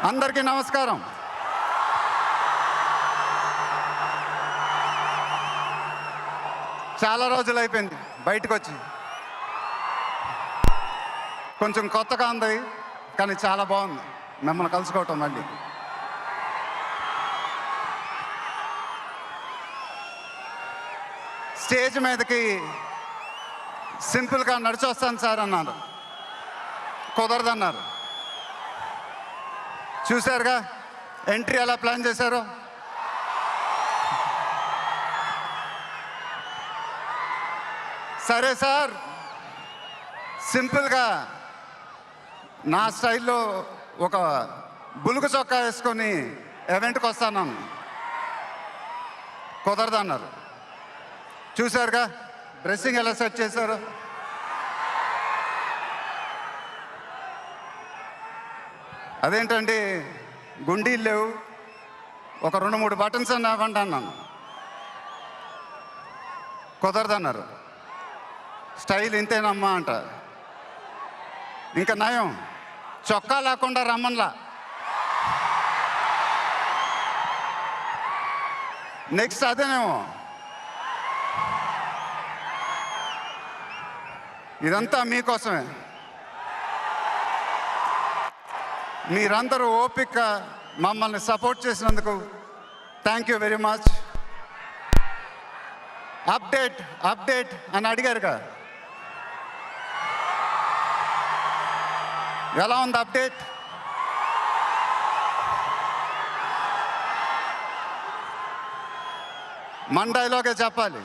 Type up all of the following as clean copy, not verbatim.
అందరికీ నమస్కారం. చాలా రోజులు అయిపోయింది బయటకు వచ్చి. కొంచెం కొత్తగా ఉంది కానీ చాలా బాగుంది మిమ్మల్ని కలుసుకోవటం. మళ్ళీ స్టేజ్ మీదకి సింపుల్గా నడిచొస్తాను సార్ అన్నారు. కుదరదన్నారు. చూశారుగా ఎంట్రీ ఎలా ప్లాన్ చేశారో. సరే సార్, సింపుల్గా నా స్టైల్లో ఒక బులుగు చొక్కా వేసుకొని ఈవెంట్కి వస్తాను. కుదరదన్నారు. చూశారుగా డ్రెస్సింగ్ ఎలా సెట్ చేశారు. అదేంటండి గుండీలు లేవు, ఒక 2-3 బటన్స్ అని ఇవ్వండి అన్నాను. కుదరదన్నారు. స్టైల్ ఇంతేనమ్మా అంట. ఇంకా నయం చొక్కా లేకుండా రమ్మన్లా. నెక్స్ట్ అదేనేమో. ఇదంతా మీకోసమే. మీరందరూ ఓపిక మమ్మల్ని సపోర్ట్ చేసినందుకు thank you very much. Update update అని అడిగారుగా, ఎలా ఉంది అప్డేట్? మన డైలాగే చెప్పాలి.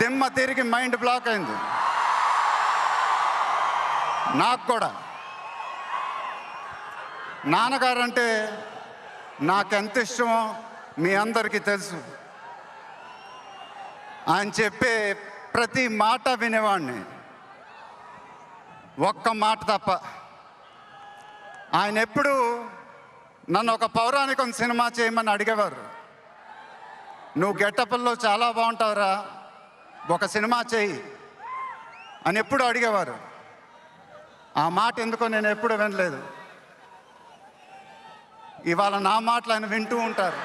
దిమ్మ తిరిగి మైండ్ బ్లాక్ అయింది నాకు కూడా. నాన్నగారంటే నాకెంత ఇష్టమో మీ అందరికీ తెలుసు. ఆయన చెప్పే ప్రతి మాట వినేవాడిని, ఒక్క మాట తప్ప. ఆయన ఎప్పుడు నన్ను ఒక పౌరాణికం సినిమా చేయమని అడిగేవారు. నువ్వు గెటప్ల్లో చాలా బాగుంటావురా, ఒక సినిమా చేయి అని ఎప్పుడు అడిగేవారు. ఆ మాట ఎందుకో నేను ఎప్పుడు వినలేదు. ఇవాళ నా మాటలు ఆయన వింటూ ఉంటారు.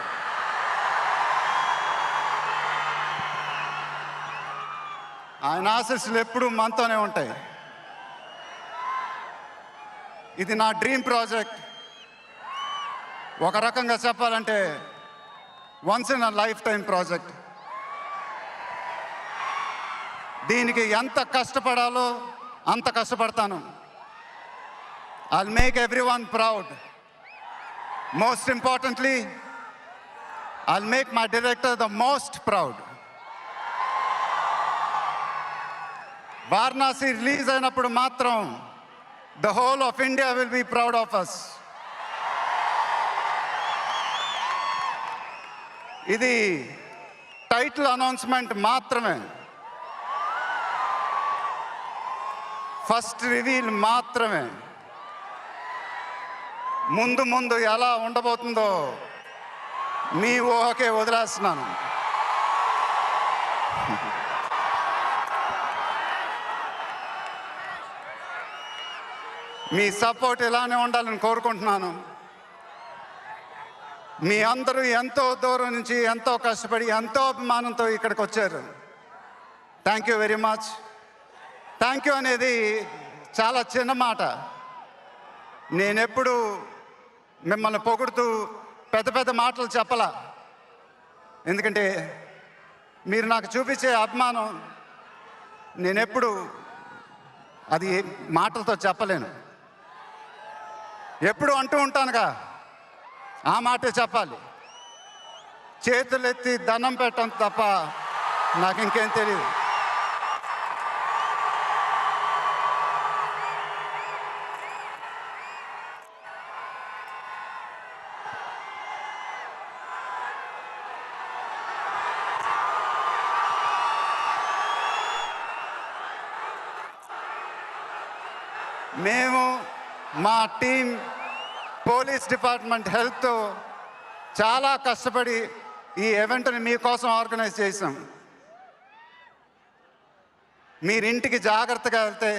ఆయన ఆశీస్సులు ఎప్పుడూ మనతోనే ఉంటాయి. ఇది నా డ్రీమ్ ప్రాజెక్ట్. ఒక రకంగా చెప్పాలంటే once in a life time project. దీనికి ఎంత కష్టపడాలో అంత కష్టపడతాను. I'll make everyone proud. Most importantly, I'll make my director the most proud. Varanasi release అయినప్పుడు మాత్రం the whole of India will be proud of us. ఇది title announcement మాత్రమే, first reveal మాత్రమే. ముందు ముందు ఎలా ఉండబోతుందో మీ ఊహకే వదిలేస్తున్నాను. మీ సపోర్ట్ ఇలానే ఉండాలని కోరుకుంటున్నాను. మీ అందరూ ఎంతో దూరం నుంచి ఎంతో కష్టపడి ఎంతో అభిమానంతో ఇక్కడికి వచ్చారు. Thank you very much. Thank you అనేది చాలా చిన్న మాట. నేనెప్పుడు మిమ్మల్ని పొగుడుతూ పెద్ద పెద్ద మాటలు చెప్పలా. ఎందుకంటే మీరు నాకు చూపించే అభిమానం నేనెప్పుడు అది మాటలతో చెప్పలేను. ఎప్పుడు అంటూ ఉంటానుగా, ఆ మాటే చెప్పాలి. చేతులెత్తి దండం పెట్టడం తప్ప నాకు ఇంకేం తెలియదు. మేము మా టీం పోలీస్ డిపార్ట్మెంట్ హెల్త్తో చాలా కష్టపడి ఈ ఈవెంట్ని మీకోసం ఆర్గనైజ్ చేసాం. మీరింటికి జాగ్రత్తగా వెళ్తే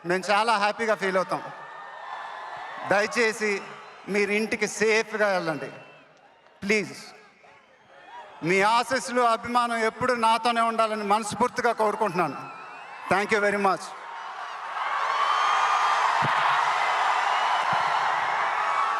మేము చాలా హ్యాపీగా ఫీల్ అవుతాం. దయచేసి మీరు ఇంటికి సేఫ్గా వెళ్ళండి ప్లీజ్. మీ ఆశీస్సులు అభిమానం ఎప్పుడు నాతోనే ఉండాలని మనస్ఫూర్తిగా కోరుకుంటున్నాను. Thank you very much.